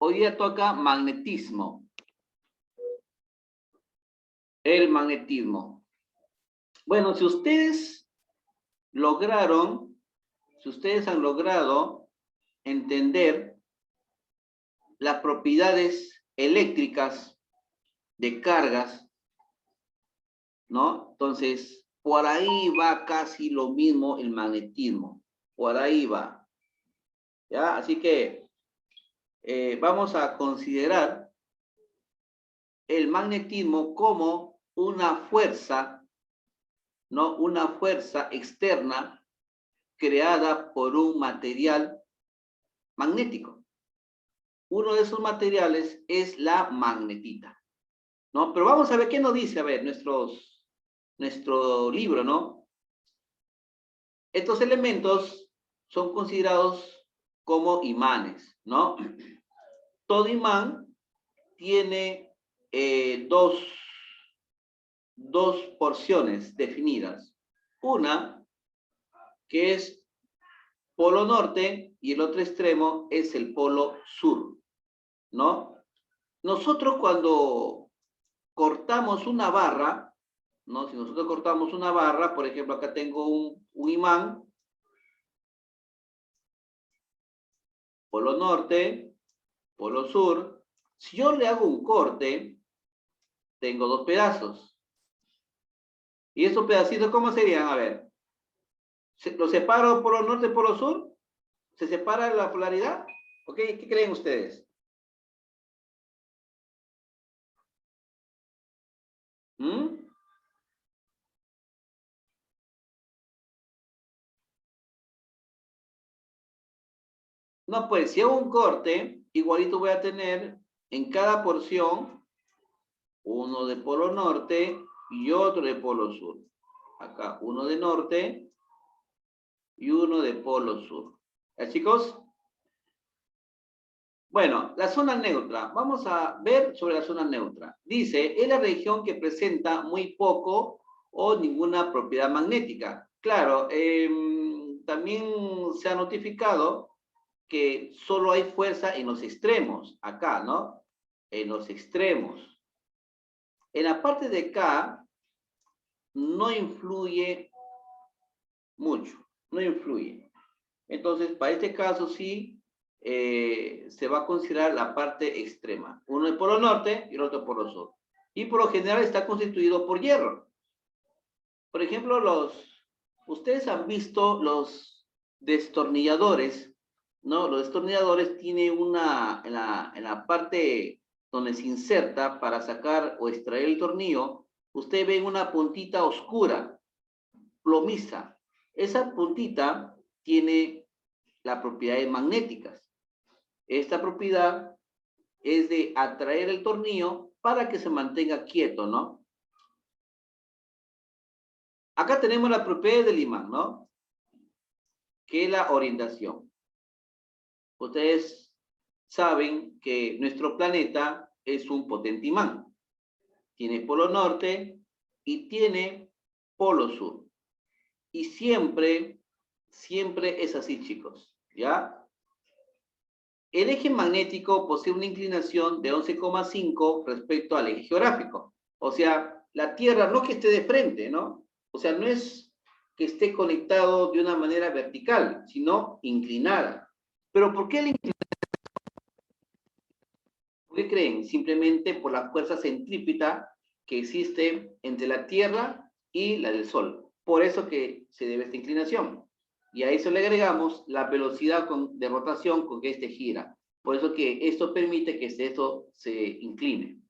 Hoy día toca magnetismo. El magnetismo. Bueno, si ustedes han logrado entender las propiedades eléctricas de cargas, ¿no? Entonces, por ahí va casi lo mismo el magnetismo. Por ahí va. ¿Ya? Así que vamos a considerar el magnetismo como una fuerza, ¿no? Una fuerza externa creada por un material magnético. Uno de esos materiales es la magnetita, ¿no? Pero vamos a ver qué nos dice, a ver, nuestro libro, ¿no? Estos elementos son considerados como imanes, ¿no? Todo imán tiene dos porciones definidas. Una que es polo norte y el otro extremo es el polo sur, ¿no? Nosotros cuando cortamos una barra, ¿no? Si nosotros cortamos una barra, por ejemplo, acá tengo un imán, polo norte, polo sur. Si yo le hago un corte, tengo dos pedazos. ¿Y esos pedacitos cómo serían? A ver, ¿los separo polo norte, polo sur? ¿Se separa la polaridad? ¿Ok? ¿Qué creen ustedes? ¿Mm? No, pues si hago un corte, igualito voy a tener en cada porción uno de polo norte y otro de polo sur. Acá uno de norte y uno de polo sur. ¿Ya, chicos? Bueno, la zona neutra. Vamos a ver sobre la zona neutra. Dice, es la región que presenta muy poco o ninguna propiedad magnética. Claro, también se ha notificado que solo hay fuerza en los extremos, acá, ¿no? En los extremos. En la parte de acá no influye mucho, no influye. Entonces, para este caso sí se va a considerar la parte extrema. Uno es polo norte y el otro polo sur. Y por lo general está constituido por hierro. Por ejemplo, ustedes han visto los destornilladores, ¿no? Los destornilladores tienen en la parte donde se inserta para sacar o extraer el tornillo, usted ve una puntita oscura, plomiza. Esa puntita tiene las propiedades magnéticas. Esta propiedad es de atraer el tornillo para que se mantenga quieto, ¿no? Acá tenemos la propiedad del imán, ¿no? Que es la orientación. Ustedes saben que nuestro planeta es un potente imán. Tiene polo norte y tiene polo sur. Y siempre es así, chicos, ¿ya? El eje magnético posee una inclinación de 11,5 respecto al eje geográfico. O sea, la Tierra no que esté de frente, ¿no? O sea, no es que esté conectado de una manera vertical, sino inclinada. ¿Pero por qué la inclinación? ¿Por qué creen? Simplemente por la fuerza centrípeta que existe entre la Tierra y la del Sol. Por eso que se debe esta inclinación. Y a eso le agregamos la velocidad de rotación con que este gira. Por eso que esto permite que esto se incline.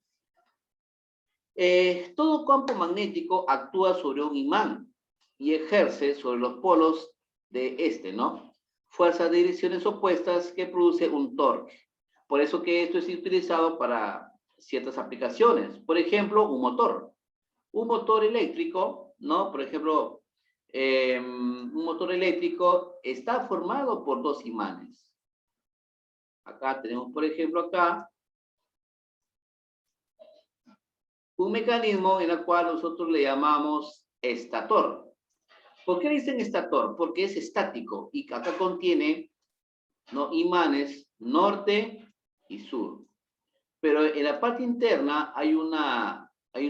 Todo campo magnético actúa sobre un imán y ejerce sobre los polos de este, ¿no? Fuerzas de direcciones opuestas que produce un torque. Por eso que esto es utilizado para ciertas aplicaciones. Por ejemplo, un motor. Un motor eléctrico, ¿no? Por ejemplo, un motor eléctrico está formado por dos imanes. Acá tenemos, por ejemplo, acá un mecanismo en el cual nosotros le llamamos estator. ¿Por qué dicen estator? Porque es estático y acá contiene, ¿no?, imanes norte y sur. Pero en la parte interna hay un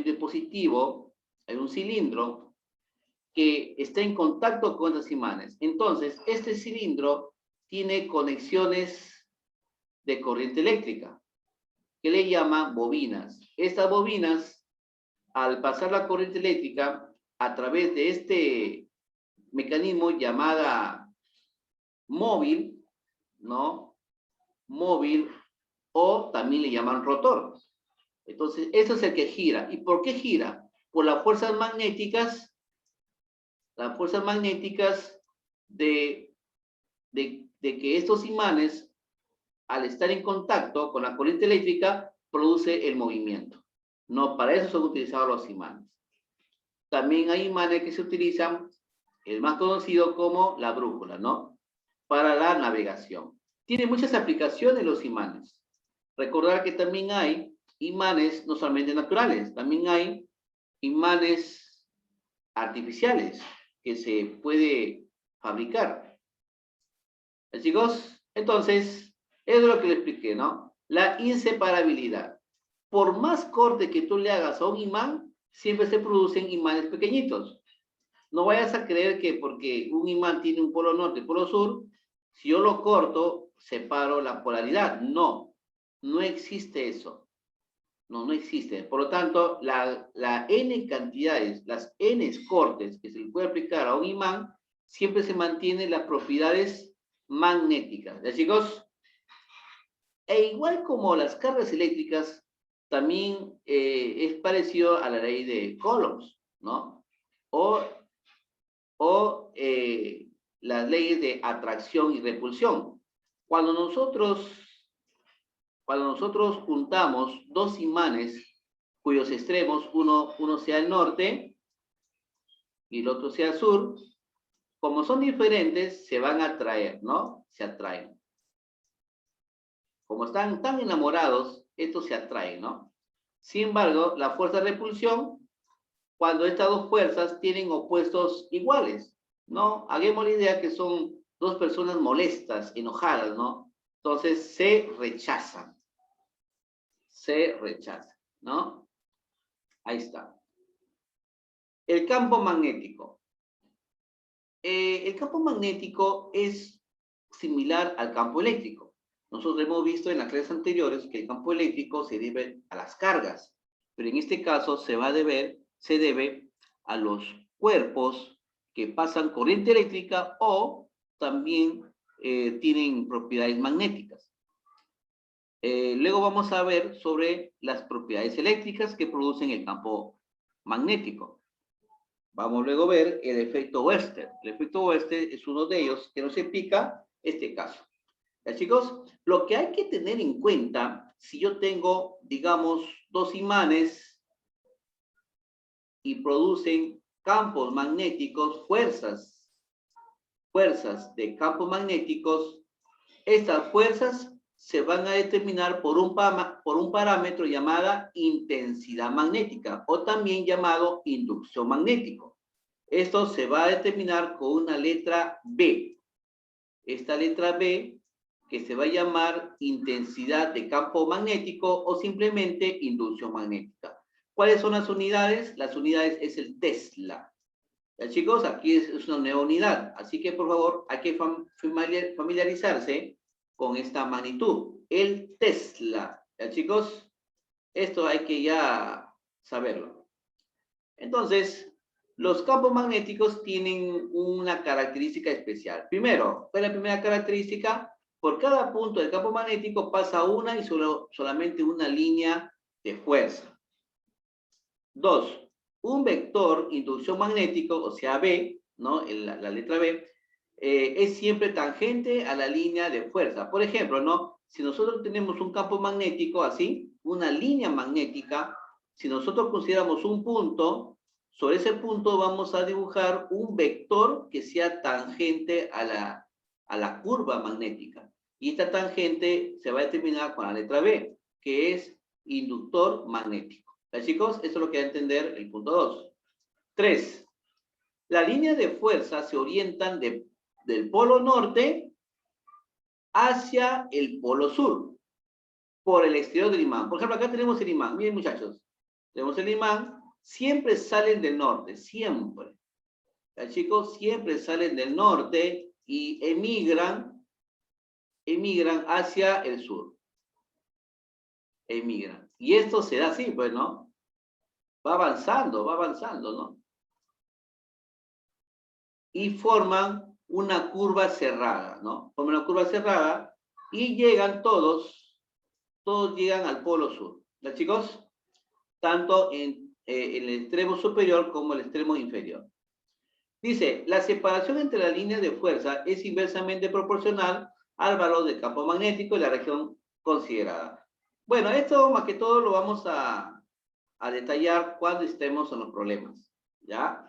dispositivo, hay un cilindro que está en contacto con los imanes. Entonces, este cilindro tiene conexiones de corriente eléctrica, que le llaman bobinas. Estas bobinas, al pasar la corriente eléctrica a través de este mecanismo llamada móvil, ¿no? Móvil, o también le llaman rotor. Entonces, eso es el que gira. ¿Y por qué gira? Por las fuerzas magnéticas de que estos imanes, al estar en contacto con la corriente eléctrica, produce el movimiento. No, para eso son utilizados los imanes. También hay imanes que se utilizan, el más conocido como la brújula, ¿no? Para la navegación. Tiene muchas aplicaciones los imanes. Recordar que también hay imanes no solamente naturales, también hay imanes artificiales que se puede fabricar. Chicos, entonces, eso es lo que les expliqué, ¿no? La inseparabilidad. Por más corte que tú le hagas a un imán, siempre se producen imanes pequeñitos. No vayas a creer que porque un imán tiene un polo norte y polo sur, si yo lo corto, separo la polaridad. No, no existe eso. No, no existe. Por lo tanto, la n cantidades, las n cortes que se le puede aplicar a un imán, siempre se mantienen las propiedades magnéticas. ¿Ya, chicos? E igual como las cargas eléctricas, también es parecido a la ley de Coulombs, ¿no? O las leyes de atracción y repulsión. Cuando nosotros juntamos dos imanes cuyos extremos, uno sea el norte y el otro sea el sur, como son diferentes, se van a atraer, ¿no? Se atraen. Como están tan enamorados, estos se atraen, ¿no? Sin embargo, la fuerza de repulsión, cuando estas dos fuerzas tienen opuestos iguales, ¿no? Hagamos la idea que son dos personas molestas, enojadas, ¿no? Entonces se rechazan, ¿no? Ahí está. El campo magnético. El campo magnético es similar al campo eléctrico. Nosotros hemos visto en las clases anteriores que el campo eléctrico se debe a las cargas, pero en este caso se debe a los cuerpos que pasan corriente eléctrica o también tienen propiedades magnéticas. Luego vamos a ver sobre las propiedades eléctricas que producen el campo magnético. Vamos luego a ver el efecto Wester. El efecto Wester es uno de ellos que nos explica este caso. ¿Ya, chicos? Lo que hay que tener en cuenta, si yo tengo, digamos, dos imanes y producen campos magnéticos, fuerzas de campos magnéticos, estas fuerzas se van a determinar por un parámetro llamada intensidad magnética o también llamado inducción magnético. Esto se va a determinar con una letra B. Esta letra B que se va a llamar intensidad de campo magnético o simplemente inducción magnética. ¿Cuáles son las unidades? Las unidades es el Tesla. ¿Ya, chicos? Aquí es una nueva unidad. Así que, por favor, hay que familiarizarse con esta magnitud. El Tesla. ¿Ya, chicos? Esto hay que ya saberlo. Entonces, los campos magnéticos tienen una característica especial. Primero, ¿cuál es la primera característica? Por cada punto del campo magnético pasa una y solamente una línea de fuerza. 2. Un vector inducción magnético, o sea, B, ¿no? La letra B, es siempre tangente a la línea de fuerza. Por ejemplo, ¿no? Si nosotros tenemos un campo magnético así, una línea magnética, si nosotros consideramos un punto, sobre ese punto vamos a dibujar un vector que sea tangente a la curva magnética. Y esta tangente se va a determinar con la letra B, que es inductor magnético. ¿Ya, chicos? Eso es lo que va a entender el punto 2. 3. La línea de fuerza se orientan del polo norte hacia el polo sur. por el exterior del imán. Por ejemplo, acá tenemos el imán. Miren, muchachos. Tenemos el imán. Siempre salen del norte. Siempre. Los chicos siempre salen del norte y emigran hacia el sur. Emigran. Y esto se da así, pues, ¿no? Va avanzando, ¿no? Y forman una curva cerrada, ¿no? Forman una curva cerrada y llegan todos llegan al polo sur. ¿Ya, chicos? Tanto en el extremo superior como el extremo inferior. Dice, la separación entre las líneas de fuerza es inversamente proporcional al valor del campo magnético y la región considerada. Bueno, esto más que todo lo vamos a detallar cuando estemos en los problemas, ¿ya?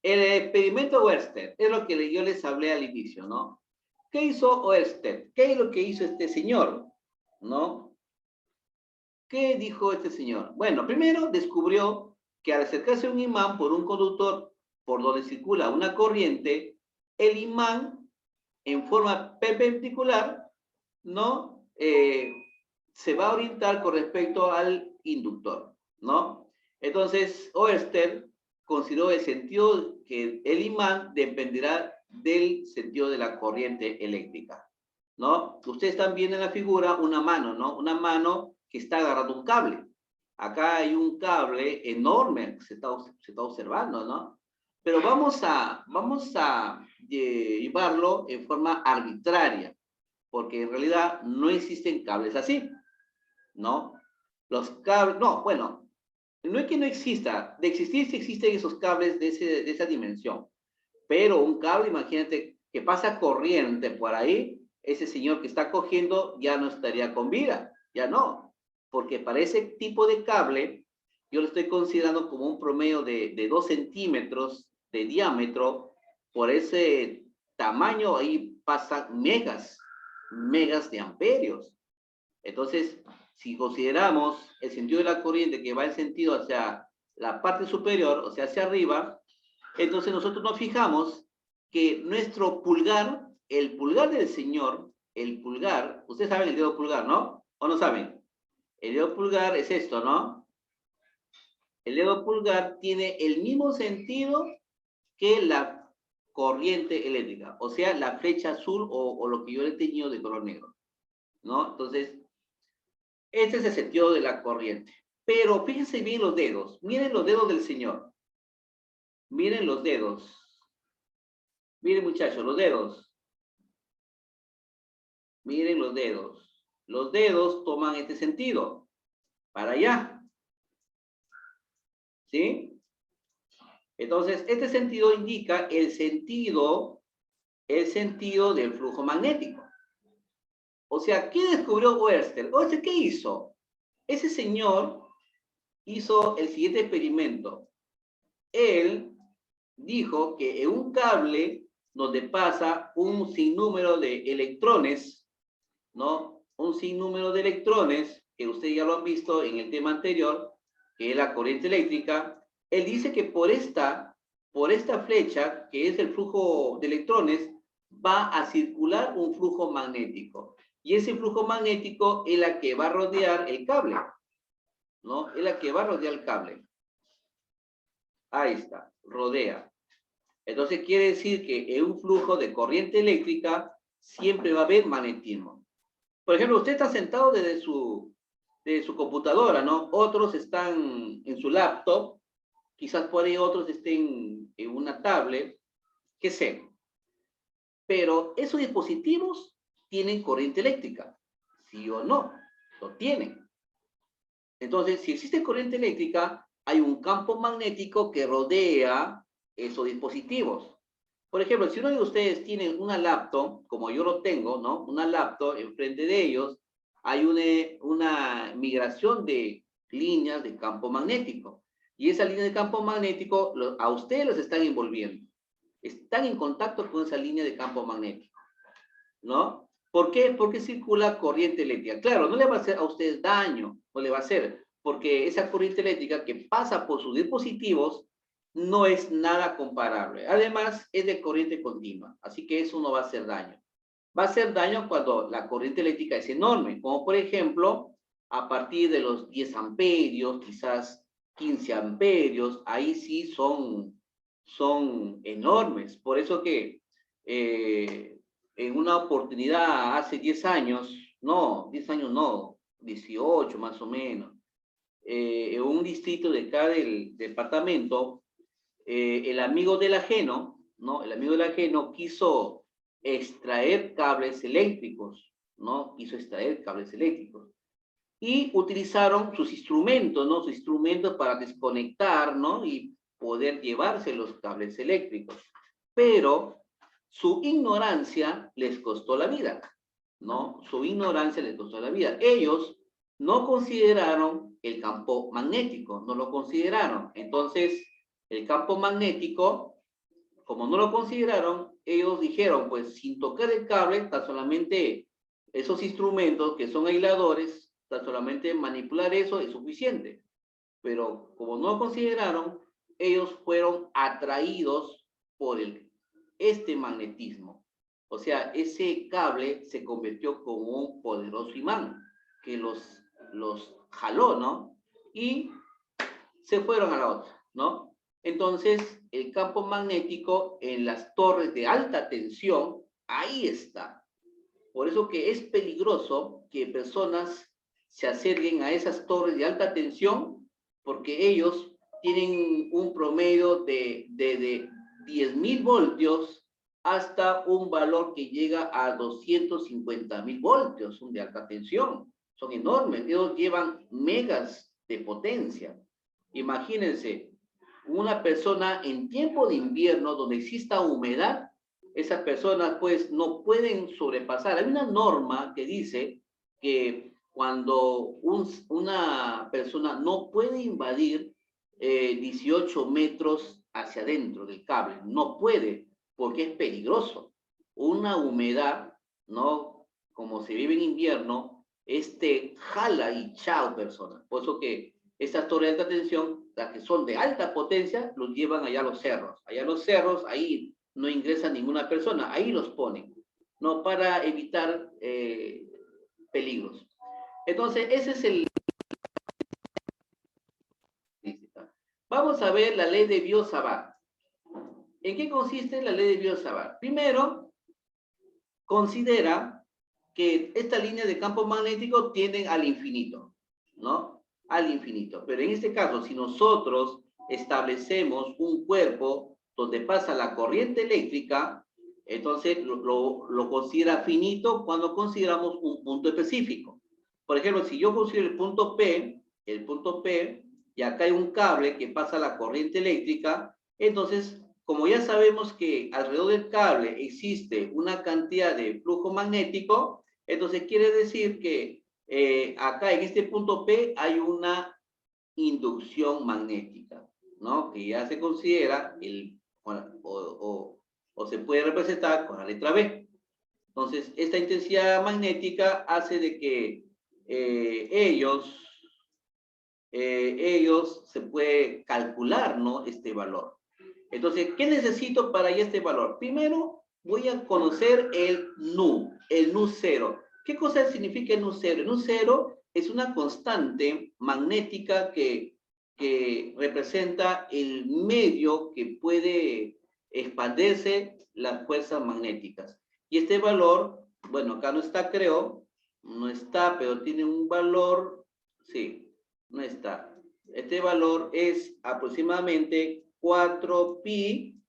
El experimento Oersted es lo que yo les hablé al inicio, ¿no? ¿Qué hizo Oersted? ¿Qué es lo que hizo este señor? ¿No? ¿Qué dijo este señor? Bueno, primero descubrió que al acercarse a un imán por un conductor por donde circula una corriente, el imán en forma perpendicular, ¿no? Se va a orientar con respecto al inductor, ¿no? Entonces, Oersted consideró el sentido que el imán dependerá del sentido de la corriente eléctrica, ¿no? Ustedes están viendo en la figura una mano, ¿no? Una mano que está agarrando un cable. Acá hay un cable enorme que se está observando, ¿no? Pero vamos a llevarlo en forma arbitraria, porque en realidad no existen cables así, ¿no? Los cables, no, bueno, no es que no exista, de existir sí existen esos cables de esa dimensión, pero un cable, imagínate, que pasa corriente por ahí, ese señor que está cogiendo ya no estaría con vida, ya no, porque para ese tipo de cable, yo lo estoy considerando como un promedio de 2 centímetros de diámetro, por ese tamaño ahí pasan megas de amperios. Entonces, si consideramos el sentido de la corriente que va en sentido hacia la parte superior, o sea, hacia arriba, entonces nosotros nos fijamos que nuestro pulgar, el pulgar del señor, el pulgar, ustedes saben el dedo pulgar, ¿no? ¿O no saben? El dedo pulgar es esto, ¿no? El dedo pulgar tiene el mismo sentido que la corriente eléctrica, o sea, la flecha azul o lo que yo le he teñido de color negro, ¿no? Entonces, este es el sentido de la corriente. Pero fíjense bien los dedos. Miren los dedos del señor. Miren los dedos. Miren, muchachos, los dedos. Miren los dedos. Los dedos toman este sentido. Para allá. ¿Sí? Entonces, este sentido indica el sentido del flujo magnético. O sea, ¿qué descubrió Oersted? Oersted, ¿qué hizo? Ese señor hizo el siguiente experimento. Él dijo que en un cable donde pasa un sinnúmero de electrones, ¿no? Un sinnúmero de electrones, que ustedes ya lo han visto en el tema anterior, que es la corriente eléctrica, él dice que por esta flecha, que es el flujo de electrones, va a circular un flujo magnético. Y ese flujo magnético es la que va a rodear el cable, ¿no? Es la que va a rodear el cable. Ahí está, rodea. Entonces quiere decir que en un flujo de corriente eléctrica siempre va a haber magnetismo. Por ejemplo, usted está sentado desde su computadora, ¿no? Otros están en su laptop, quizás por ahí otros estén en una tablet, qué sé. Pero esos dispositivos tienen corriente eléctrica, ¿sí o no? Lo tienen. Entonces, si existe corriente eléctrica, hay un campo magnético que rodea esos dispositivos. Por ejemplo, si uno de ustedes tiene una laptop, como yo lo tengo, ¿no? Una laptop, enfrente de ellos hay una migración de líneas de campo magnético. Y esa línea de campo magnético a ustedes los están envolviendo. Están en contacto con esa línea de campo magnético, ¿no? ¿Por qué? Porque circula corriente eléctrica. Claro, no le va a hacer a ustedes daño, no le va a hacer, porque esa corriente eléctrica que pasa por sus dispositivos no es nada comparable. Además, es de corriente continua, así que eso no va a hacer daño. va a hacer daño cuando la corriente eléctrica es enorme, como por ejemplo, a partir de los 10 amperios, quizás 15 amperios, ahí sí son enormes. Por eso que en una oportunidad hace 10 años, no, 10 años no, 18 más o menos, en un distrito de acá del departamento, el amigo del ajeno, ¿no? El amigo del ajeno quiso extraer cables eléctricos, ¿no? Quiso extraer cables eléctricos. Y utilizaron sus instrumentos, ¿no? Sus instrumentos para desconectar, ¿no? Y poder llevarse los cables eléctricos. Pero su ignorancia les costó la vida, ¿no? Su ignorancia les costó la vida. Ellos no consideraron el campo magnético, no lo consideraron. Entonces, el campo magnético, como no lo consideraron, ellos dijeron, pues sin tocar el cable, tan solamente esos instrumentos que son aisladores, tan solamente manipular eso es suficiente. Pero como no lo consideraron, ellos fueron atraídos por este magnetismo. O sea, ese cable se convirtió como un poderoso imán que los jaló, ¿no? Y se fueron a la otra, ¿no? Entonces, el campo magnético en las torres de alta tensión, ahí está. Por eso que es peligroso que personas se acerquen a esas torres de alta tensión, porque ellos tienen un promedio de 10.000 voltios hasta un valor que llega a 250.000 voltios, son de alta tensión, son enormes, ellos llevan megas de potencia. Imagínense, una persona en tiempo de invierno donde exista humedad, esas personas pues no pueden sobrepasar. Hay una norma que dice que cuando una persona no puede invadir 18 metros hacia adentro del cable, no puede, porque es peligroso. Una humedad, ¿no? Como se vive en invierno, jala y chao persona. Por eso que estas torres de alta tensión, las que son de alta potencia, los llevan allá a los cerros. Allá a los cerros, ahí no ingresa ninguna persona, ahí los ponen, ¿no? Para evitar peligros. Entonces, ese es el... Vamos a ver la ley de Biot-Savart. ¿En qué consiste la ley de Biot-Savart? Primero, considera que esta línea de campo magnético tienden al infinito, ¿no? Al infinito. Pero en este caso, si nosotros establecemos un cuerpo donde pasa la corriente eléctrica, entonces lo considera finito cuando consideramos un punto específico. Por ejemplo, si yo considero el punto P, y acá hay un cable que pasa la corriente eléctrica, entonces, como ya sabemos que alrededor del cable existe una cantidad de flujo magnético, entonces quiere decir que acá en este punto P hay una inducción magnética, ¿no? Que ya se considera o se puede representar con la letra B. Entonces, esta intensidad magnética hace de que ellos se puede calcular, ¿no? Este valor. Entonces, ¿qué necesito para este valor? Primero, voy a conocer el nu cero. ¿Qué cosa significa el nu cero? El nu cero es una constante magnética que representa el medio que puede expandirse las fuerzas magnéticas. Y este valor, bueno, acá no está, creo, no está, pero tiene un valor, sí, no está. Este valor es aproximadamente 4pi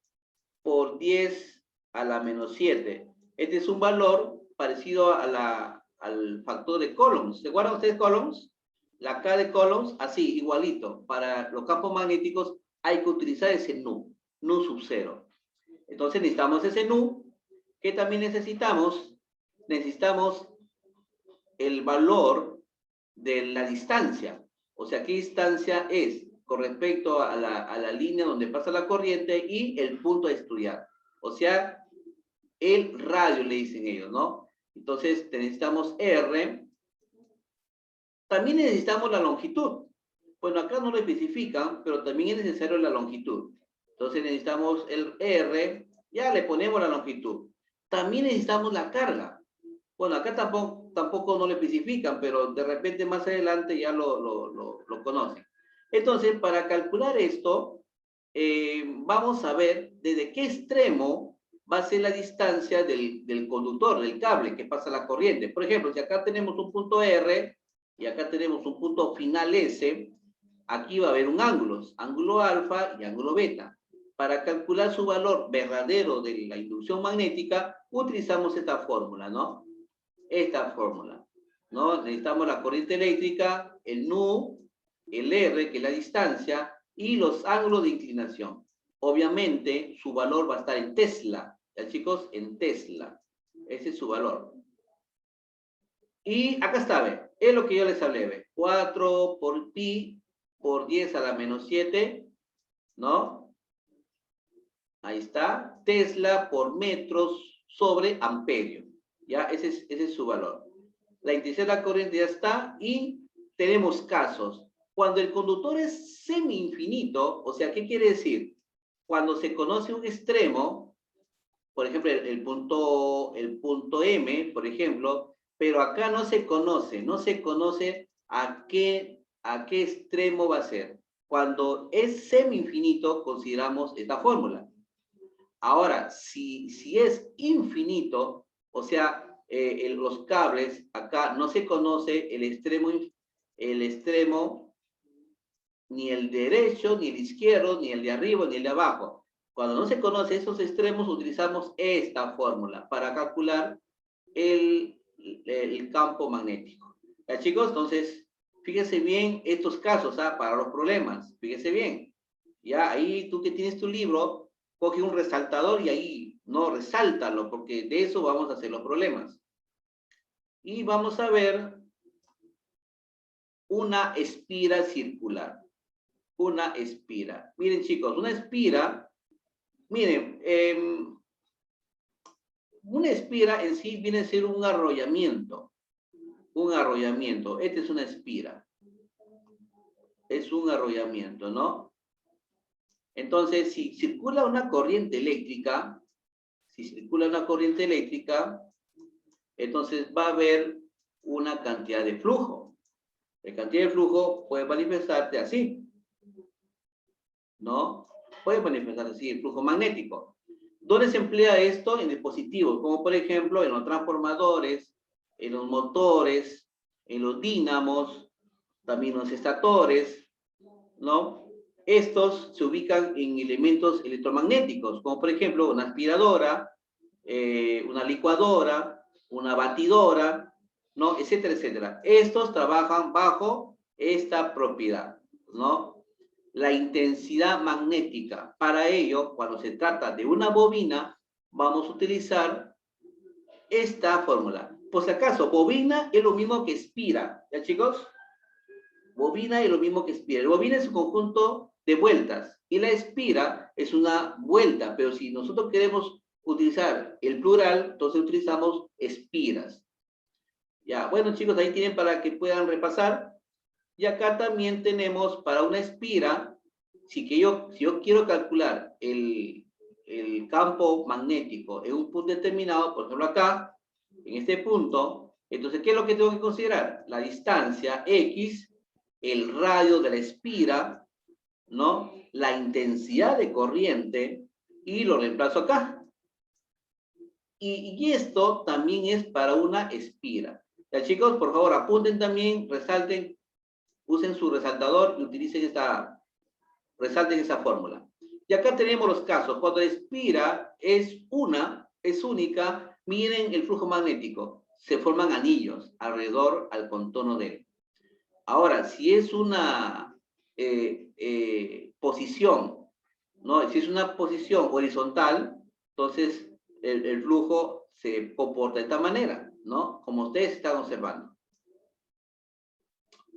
por 10 a la menos 7. Este es un valor parecido al factor de Coulombs. ¿Se acuerdan ustedes Coulombs? La K de Coulombs, así, igualito. Para los campos magnéticos hay que utilizar ese nu sub 0. Entonces necesitamos ese nu. ¿Qué también necesitamos? Necesitamos el valor de la distancia. O sea, ¿qué distancia es con respecto a la línea donde pasa la corriente y el punto a estudiar? O sea, el radio le dicen ellos, ¿no? Entonces, necesitamos R. También necesitamos la longitud. Bueno, acá no lo especifican, pero también es necesario la longitud. Entonces, necesitamos el R. Ya le ponemos la longitud. también necesitamos la carga. Bueno, acá tampoco no lo especifican, pero de repente más adelante ya lo conocen. Entonces, para calcular esto, vamos a ver desde qué extremo va a ser la distancia del conductor, del cable que pasa la corriente. Por ejemplo, si acá tenemos un punto R y acá tenemos un punto final S, aquí va a haber un ángulo alfa y ángulo beta. Para calcular su valor verdadero de la inducción magnética, utilizamos esta fórmula, ¿no? Esta fórmula, ¿no? Necesitamos la corriente eléctrica, el nu, el R, que es la distancia, y los ángulos de inclinación. Obviamente, su valor va a estar en Tesla, ¿ya chicos? En Tesla. Ese es su valor. Y acá está, ¿ve? Es lo que yo les hablé, ¿ve? 4 por pi por 10 a la menos 7, ¿no? Ahí está. Tesla por metros sobre amperio. ¿Ya? Ese es su valor. La intensidad de la corriente ya está y tenemos casos. Cuando el conductor es semi-infinito, o sea, ¿qué quiere decir? Cuando se conoce un extremo, por ejemplo, el punto M, por ejemplo, pero acá no se conoce a qué extremo va a ser. Cuando es semi-infinito, consideramos esta fórmula. Ahora, si es infinito, o sea, los cables, acá no se conoce el extremo, ni el derecho, ni el izquierdo, ni el de arriba, ni el de abajo. Cuando no se conoce esos extremos, utilizamos esta fórmula para calcular el campo magnético. ¿Ya, chicos? Entonces, fíjense bien estos casos, ¿ah? Para los problemas, fíjense bien. Ya, ahí tú que tienes tu libro, coge un resaltador y ahí, no, resáltalo, porque de eso vamos a hacer los problemas. Y vamos a ver una espira circular. Una espira. Miren, chicos, una espira, miren, una espira en sí viene a ser un arrollamiento. Un arrollamiento. Esta es una espira. Es un arrollamiento, ¿no? Entonces, si circula una corriente eléctrica, entonces va a haber una cantidad de flujo. La cantidad de flujo puede manifestarse así, ¿no? Puede manifestarse así, el flujo magnético. ¿Dónde se emplea esto? En dispositivos, como por ejemplo en los transformadores, en los motores, en los dínamos, también los estatores, ¿no? Estos se ubican en elementos electromagnéticos, como por ejemplo una aspiradora, una licuadora, una batidora, ¿no? Etcétera, etcétera. Estos trabajan bajo esta propiedad, ¿no? La intensidad magnética. Para ello, cuando se trata de una bobina, vamos a utilizar esta fórmula. Por si acaso, bobina es lo mismo que espira, ¿ya, chicos? Bobina es lo mismo que espira. El bobina es un conjunto de vueltas y la espira es una vuelta, pero si nosotros queremos utilizar el plural, entonces utilizamos espiras. Ya, bueno, chicos, ahí tienen para que puedan repasar. Y acá también tenemos para una espira, si yo quiero calcular el campo magnético en un punto determinado, por ejemplo acá, en este punto, entonces, ¿qué es lo que tengo que considerar? La distancia X, el radio de la espira, ¿no? La intensidad de corriente, y lo reemplazo acá. Y esto también es para una espira. Ya, chicos, por favor, apunten también, resalten, usen su resaltador y utilicen resalten esa fórmula. Y acá tenemos los casos. Cuando la espira es única, miren el flujo magnético. Se forman anillos alrededor al contorno de él. Ahora, si es una posición, ¿no? Si es una posición horizontal, entonces el flujo se comporta de esta manera, ¿no? Como ustedes están observando.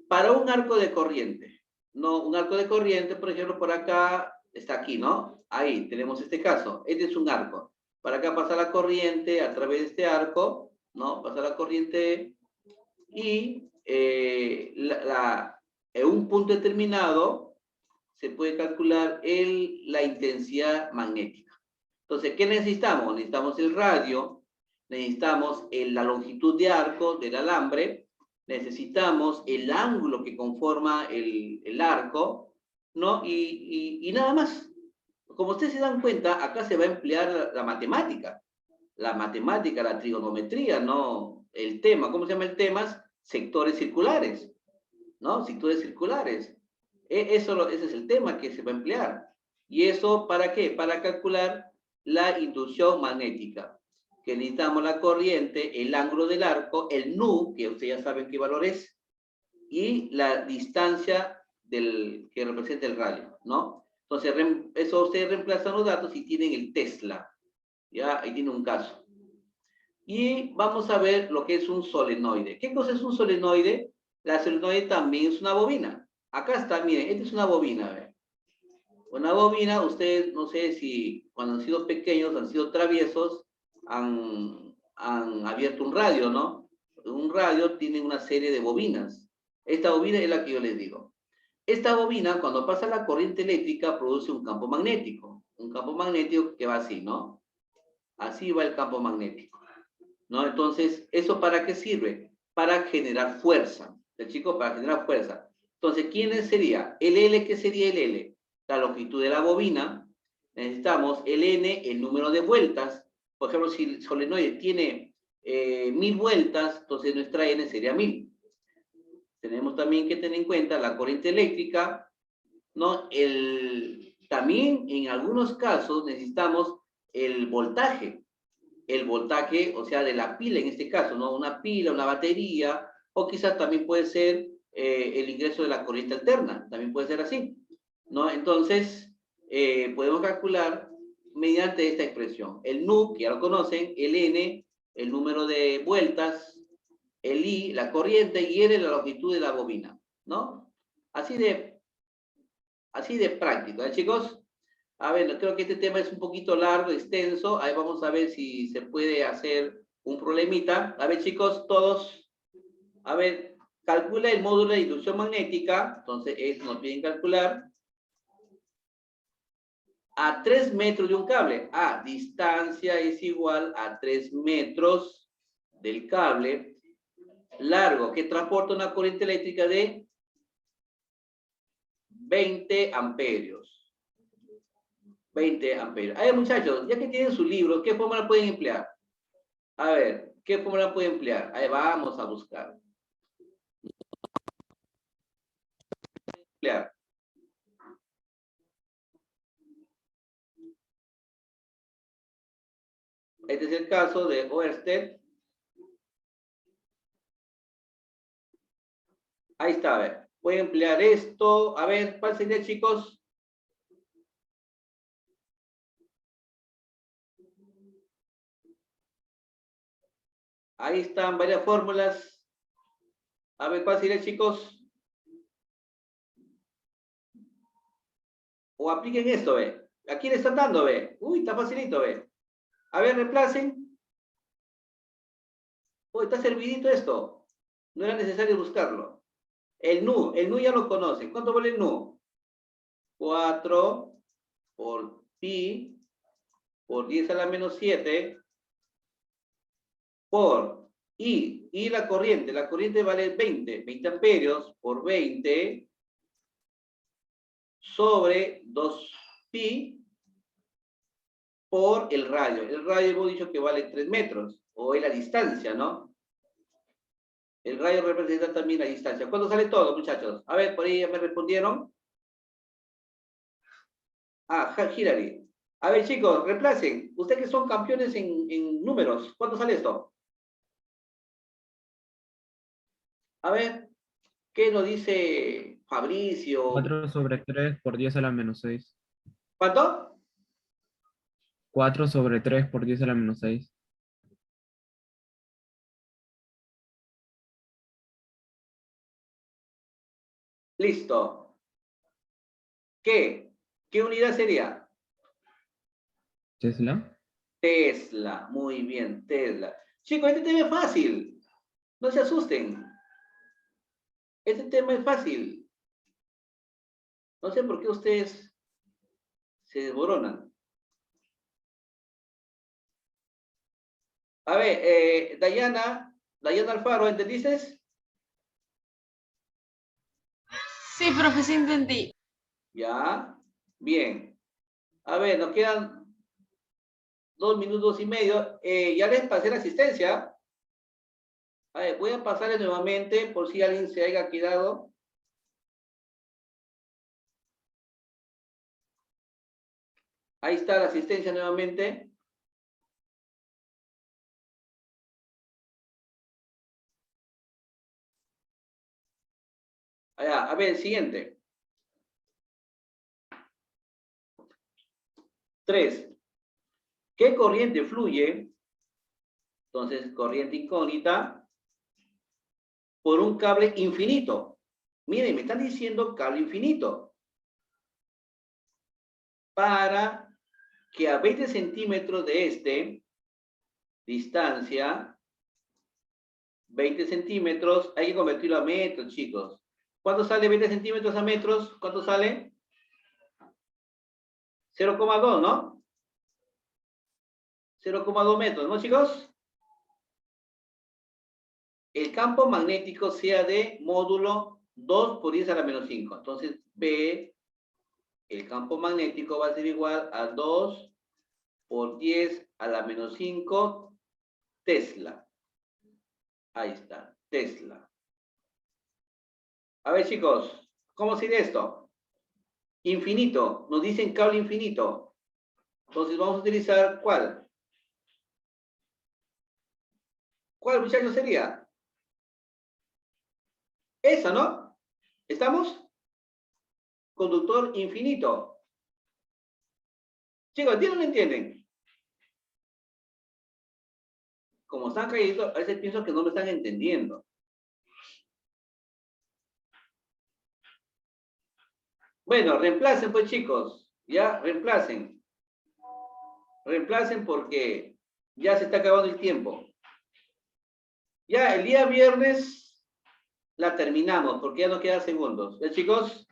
Para un arco de corriente, ¿no? Un arco de corriente, por ejemplo, por acá, está aquí, ¿no? Ahí tenemos este caso. Este es un arco. Para acá pasa la corriente a través de este arco, ¿no? Pasa la corriente y en un punto determinado se puede calcular la intensidad magnética. Entonces, ¿qué necesitamos? Necesitamos el radio, necesitamos la longitud de arco del alambre, necesitamos el ángulo que conforma el arco, ¿no? Y nada más. Como ustedes se dan cuenta, acá se va a emplear la matemática. La matemática, la trigonometría, ¿no? El tema, ¿cómo se llama el tema? Sectores circulares, ¿no? Sectores circulares. Ese es el tema que se va a emplear. ¿Y eso para qué? Para calcular la inducción magnética. Que necesitamos la corriente, el ángulo del arco, el nu, que ustedes ya saben qué valor es, y la distancia que representa el radio, ¿no? Entonces, eso ustedes reemplazan los datos y tienen el Tesla. ¿Ya? Ahí tiene un caso. Y vamos a ver lo que es un solenoide. ¿Qué cosa es un solenoide? La solenoide también es una bobina. Acá está, miren, esta es una bobina. ¿Ve? Una bobina, ustedes, no sé si cuando han sido pequeños, han sido traviesos, han abierto un radio, ¿no? Un radio tiene una serie de bobinas. Esta bobina es la que yo les digo. Esta bobina, cuando pasa la corriente eléctrica, produce un campo magnético. Un campo magnético que va así, ¿no? Así va el campo magnético, ¿no? Entonces, ¿eso para qué sirve? Para generar fuerza. ¿El chico? Para generar fuerza. Entonces, ¿quién sería? El L, ¿qué sería el L? La longitud de la bobina. Necesitamos el N, el número de vueltas. Por ejemplo, si el solenoide tiene 1000 vueltas, entonces nuestra N sería 1000. Tenemos también que tener en cuenta la corriente eléctrica, ¿no? También en algunos casos necesitamos el voltaje, o sea, de la pila en este caso, ¿no? Una pila, una batería, o quizás también puede ser el ingreso de la corriente alterna, también puede ser así, ¿no? Entonces, podemos calcular mediante esta expresión. El nu, que ya lo conocen, el n, el número de vueltas, el I, la corriente, y R, la longitud de la bobina, ¿no? Así de práctico, ¿eh, chicos? A ver, creo que este tema es un poquito largo, extenso. Ahí vamos a ver si se puede hacer un problemita. A ver, chicos, todos, a ver, calcula el módulo de inducción magnética. Entonces, nos piden calcular a 3 metros de un cable. Distancia es igual a 3 metros del cable largo que transporta una corriente eléctrica de 20 amperios. 20 amperios. A ver, muchachos, ya que tienen su libro, ¿qué fórmula pueden emplear? A ver, ¿qué fórmula pueden emplear? Ahí vamos a buscar. Emplear. Este es el caso de Oersted. Ahí está, a ver. Voy a emplear esto. A ver, ¿cuál sería, chicos? Ahí están varias fórmulas. A ver, ¿cuál sería, chicos? O apliquen esto, ve. Aquí le están dando, ve. Uy, está facilito, ve. A ver, reemplacen. Uy, está servidito esto. No era necesario buscarlo. El nu ya lo conocen. ¿Cuánto vale el nu? 4 por pi por 10 a la menos 7 por y la corriente vale 20 amperios por 20 sobre 2pi por el radio. El radio hemos dicho que vale 3 metros, o es la distancia, ¿no? El radio representa también la distancia. ¿Cuándo sale todo, muchachos? A ver, por ahí ya me respondieron. Hillary. A ver, chicos, reemplacen. Ustedes que son campeones en números, ¿cuánto sale esto? A ver, ¿qué nos dice Fabricio? 4 sobre 3 por 10 a la menos 6. ¿Cuánto? 4 sobre 3 por 10 a la menos 6. Listo. ¿Qué? ¿Qué unidad sería? Tesla. Tesla. Muy bien, Tesla. Chicos, este tema es fácil. No se asusten. Este tema es fácil. No sé por qué ustedes se desboronan. A ver, Dayana Alfaro, ¿entendiste? Sí, profe, sí entendí. Ya, bien. A ver, nos quedan 2 minutos y medio. Ya les pasé la asistencia. A ver, voy a pasarles nuevamente por si alguien se haya quedado. Ahí está la asistencia nuevamente. Allá, a ver, siguiente. 3. ¿Qué corriente fluye? Entonces, corriente incógnita por un cable infinito. Miren, me están diciendo cable infinito. Para que a 20 centímetros de distancia, 20 centímetros, hay que convertirlo a metros, chicos. ¿Cuánto sale 20 centímetros a metros? ¿Cuánto sale? 0,2, ¿no? 0,2 metros, ¿no, chicos? El campo magnético sea de módulo 2 por 10 a la menos 5. Entonces, B, el campo magnético va a ser igual a 2 por 10 a la menos 5 Tesla. Ahí está, Tesla. A ver, chicos, ¿cómo sería esto? Infinito, nos dicen cable infinito. Entonces vamos a utilizar ¿cuál? ¿Cuál, muchachos, sería? Esa, ¿no? ¿Estamos? Conductor infinito. Chicos, ¿entienden o no entienden? Como están calladitos, a veces pienso que no me están entendiendo. Bueno, reemplacen pues, chicos. Ya, reemplacen. Reemplacen porque ya se está acabando el tiempo. Ya, el día viernes la terminamos porque ya no quedan segundos. ¿Ya, chicos?